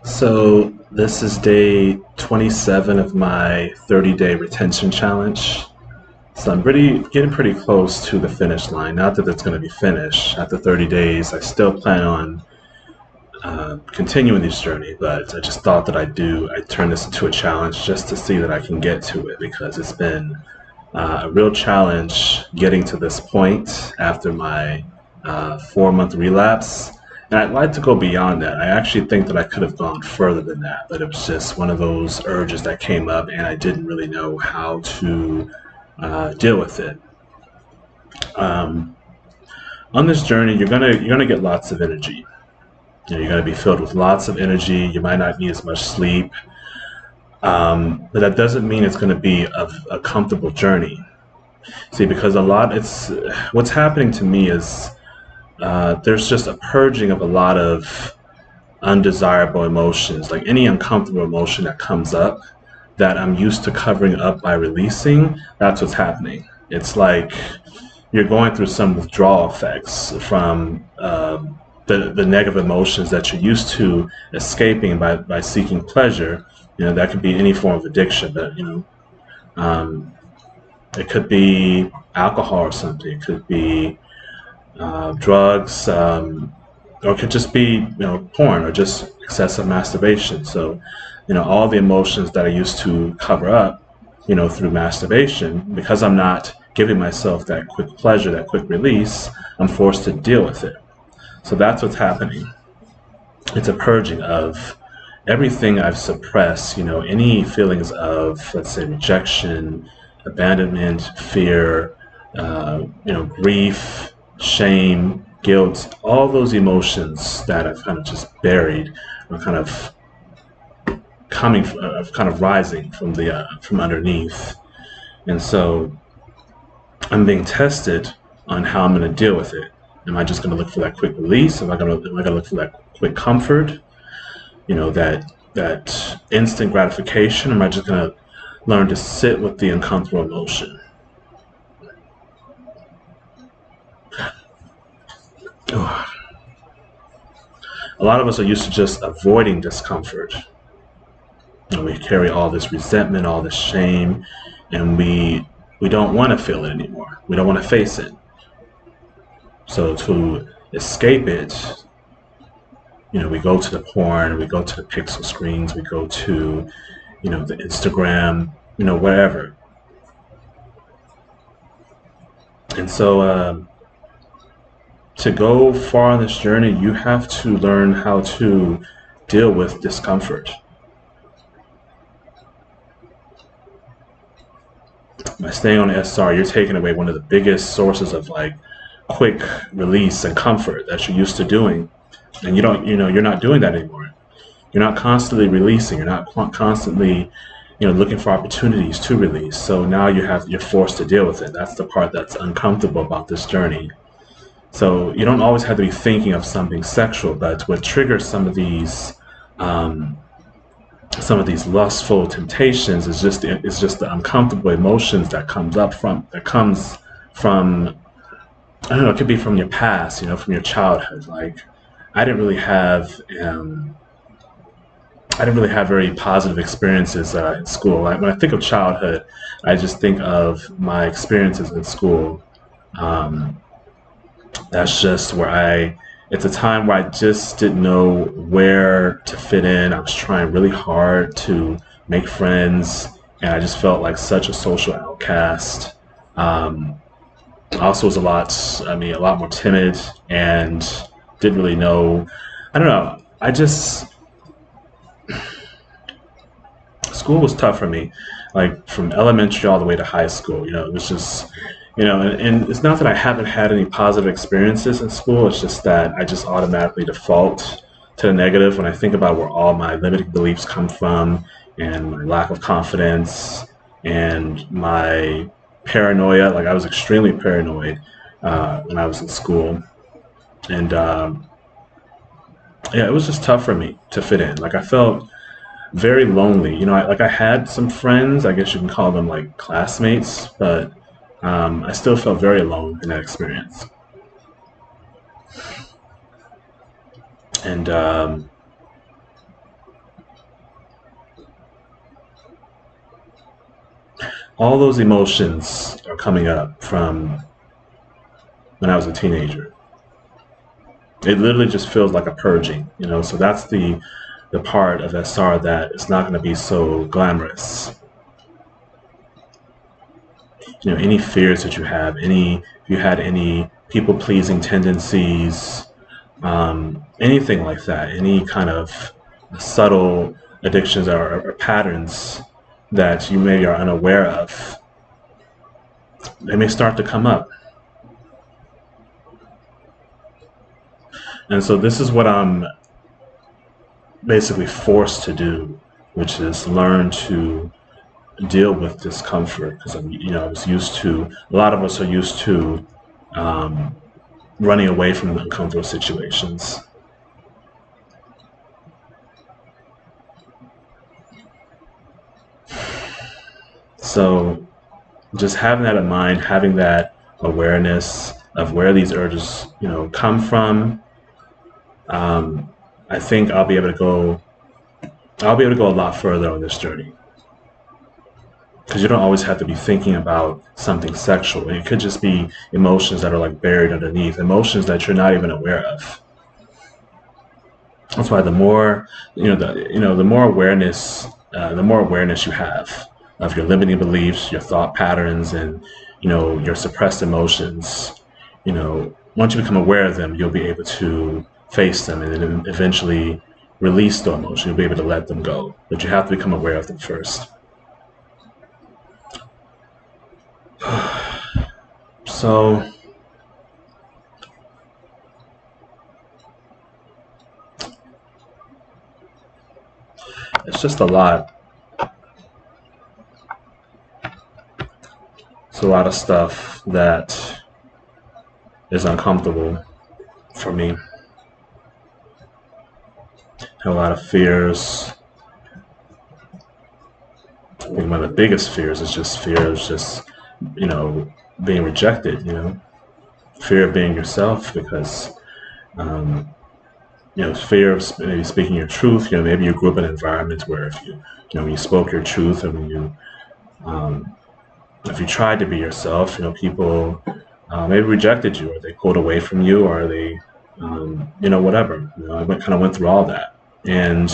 So this is day 27 of my 30-day retention challenge. So I'm getting pretty close to the finish line. Not that it's going to be finished after 30 days. I still plan on continuing this journey, but I just thought that I turn this into a challenge just to see that I can get to it because it's been a real challenge getting to this point after my 4-month relapse. And I'd like to go beyond that. I actually think that I could have gone further than that, but it was just one of those urges that came up, and I didn't really know how to deal with it. Um, on this journey, you're gonna get lots of energy. You're gonna be filled with lots of energy. You might not need as much sleep, but that doesn't mean it's going to be a comfortable journey. See, because it's what's happening to me is there's just a purging of a lot of undesirable emotions, like any uncomfortable emotion that comes up that I'm used to covering up by releasing. That's what's happening. It's like you're going through some withdrawal effects from the negative emotions that you're used to escaping by seeking pleasure. That could be any form of addiction, but um, it could be alcohol or something. It could be drugs, or it could just be porn or just excessive masturbation. So, all the emotions that I used to cover up, through masturbation, because I'm not giving myself that quick pleasure, that quick release, I'm forced to deal with it. So that's what's happening. It's a purging of everything I've suppressed, any feelings of, let's say, rejection, abandonment, fear, grief, shame, guilt, all those emotions that I've kind of just buried are kind of kind of rising from underneath. And so I'm being tested on how I'm going to deal with it. Am I just going to look for that quick release? Am I going to look for that quick comfort? That instant gratification? Or am I just going to learn to sit with the uncomfortable emotion? A lot of us are used to just avoiding discomfort. We carry all this resentment, all this shame, and we don't want to feel it anymore. We don't want to face it. So to escape it, we go to the porn, we go to the pixel screens, we go to, the Instagram, wherever. And so to go far on this journey, you have to learn how to deal with discomfort. By staying on the SR, you're taking away one of the biggest sources of quick release and comfort that you're used to doing. And you're not doing that anymore. You're not constantly releasing. You're not constantly, looking for opportunities to release. So now you're forced to deal with it. That's the part that's uncomfortable about this journey. So you don't always have to be thinking of something sexual, but what triggers some of these lustful temptations is just the uncomfortable emotions that comes from I don't know. It could be from your past, from your childhood. Like I didn't really have very positive experiences in school. When I think of childhood, I just think of my experiences in school. Um, that's just it's a time where I just didn't know where to fit in. I was trying really hard to make friends, and I just felt like such a social outcast. Um, I also was a lot more timid and didn't really know. I don't know. School was tough for me, like from elementary all the way to high school. It was just, and it's not that I haven't had any positive experiences in school. It's just that I just automatically default to the negative when I think about where all my limiting beliefs come from and my lack of confidence and my paranoia. Like I was extremely paranoid when I was in school, and yeah, it was just tough for me to fit in. Like I felt very lonely. I had some friends. I guess you can call them like classmates, but I still felt very alone in that experience. And all those emotions are coming up from when I was a teenager. It literally just feels like a purging, you know. So that's the part of SR that is not going to be so glamorous. You know, any fears that you have, if you had any people pleasing tendencies, anything like that, any kind of subtle addictions or patterns that you maybe are unaware of, they may start to come up. And so this is what I'm basically forced to do, which is learn to deal with discomfort. Because I was used to. A lot of us are used to running away from uncomfortable situations. So just having that in mind, having that awareness of where these urges, come from, I think I'll be able to go a lot further on this journey. Because you don't always have to be thinking about something sexual. It could just be emotions that are like buried underneath, emotions that you're not even aware of. That's why the more the more awareness, you have of your limiting beliefs, your thought patterns, and your suppressed emotions. Once you become aware of them, you'll be able to face them and then eventually release the emotion. You'll be able to let them go, but you have to become aware of them first. So it's just a lot. It's a lot of stuff that is uncomfortable for me. Have a lot of fears. I think one of the biggest fears is just being rejected, fear of being yourself, because, fear of maybe speaking your truth. Maybe you grew up in an environment where when you spoke your truth, and if you tried to be yourself, people maybe rejected you, or they pulled away from you, or they, whatever. I kind of went through all that, and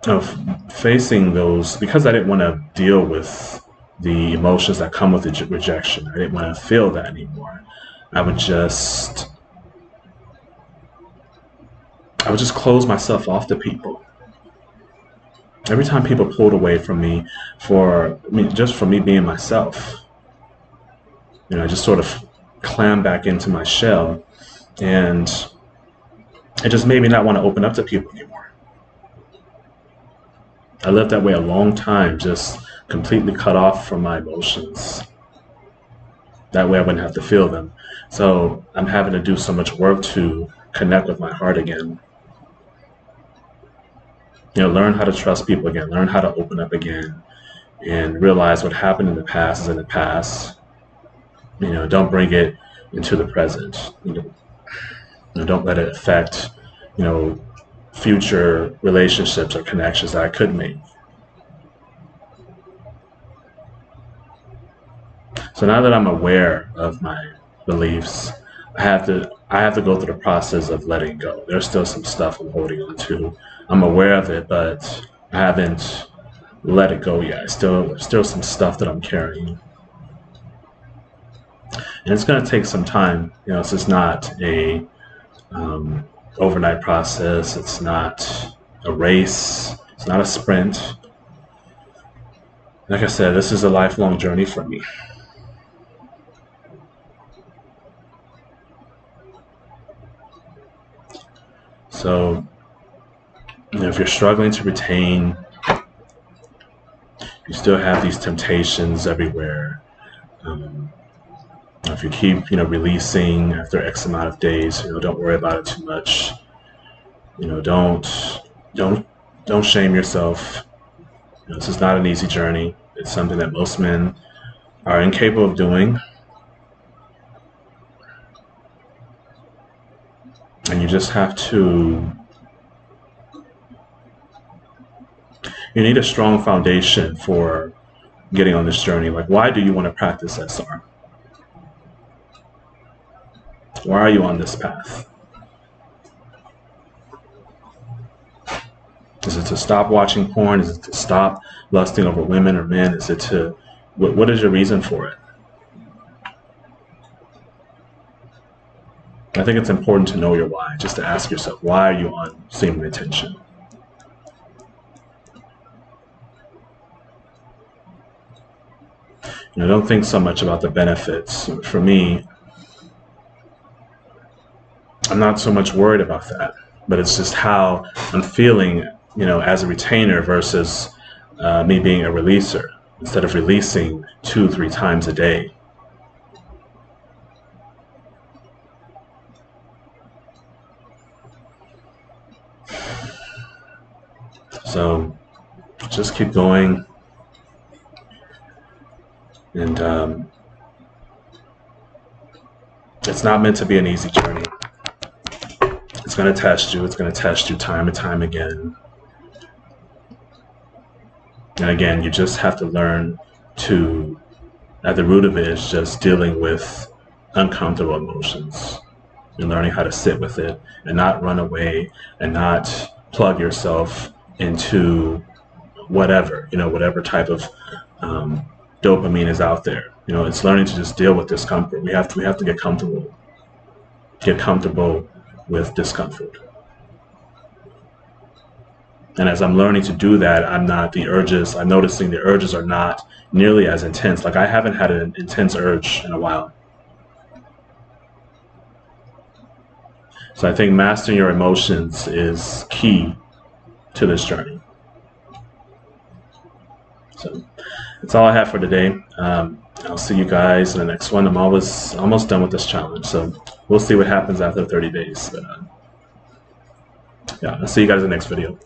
of facing those, because I didn't want to deal with the emotions that come with the rejection. I didn't want to feel that anymore. I would just close myself off to people. Every time people pulled away from me just for me being myself, I just sort of clammed back into my shell, and it just made me not want to open up to people anymore. I lived that way a long time, just completely cut off from my emotions. That way I wouldn't have to feel them. So I'm having to do so much work to connect with my heart again. Learn how to trust people again, learn how to open up again, and realize what happened in the past is in the past. Don't bring it into the present. Don't let it affect, future relationships or connections that I could make. So now that I'm aware of my beliefs, I have to go through the process of letting go. There's still some stuff I'm holding on to. I'm aware of it, but I haven't let it go yet. There's still some stuff that I'm carrying. And it's going to take some time. This is not a overnight process. It's not a race. It's not a sprint. Like I said, this is a lifelong journey for me. So, if you're struggling to retain, you still have these temptations everywhere. If you keep, releasing after X amount of days, don't worry about it too much. Don't shame yourself. This is not an easy journey. It's something that most men are incapable of doing. And you just have to You need a strong foundation for getting on this journey. Like, why do you want to practice SR? Why are you on this path? Is it to stop watching porn? Is it to stop lusting over women or men? Is it to, what is your reason for it? I think it's important to know your why, just to ask yourself, why are you on semen retention? Don't think so much about the benefits. For me, I'm not so much worried about that, but it's just how I'm feeling, as a retainer versus me being a releaser. Instead of releasing 2-3 times a day. So just keep going. And it's not meant to be an easy journey. It's going to test you. It's going to test you time and time again. And again, you just have to learn to, at the root of it, is just dealing with uncomfortable emotions and learning how to sit with it and not run away and not plug yourself into whatever, whatever type of dopamine is out there. It's learning to just deal with discomfort. We have to get comfortable with discomfort. And as I'm learning to do that, I'm noticing the urges are not nearly as intense. Like, I haven't had an intense urge in a while. So I think mastering your emotions is key to this journey. So that's all I have for today. I'll see you guys in the next one. I'm almost done with this challenge. So we'll see what happens after 30 days. But yeah, I'll see you guys in the next video.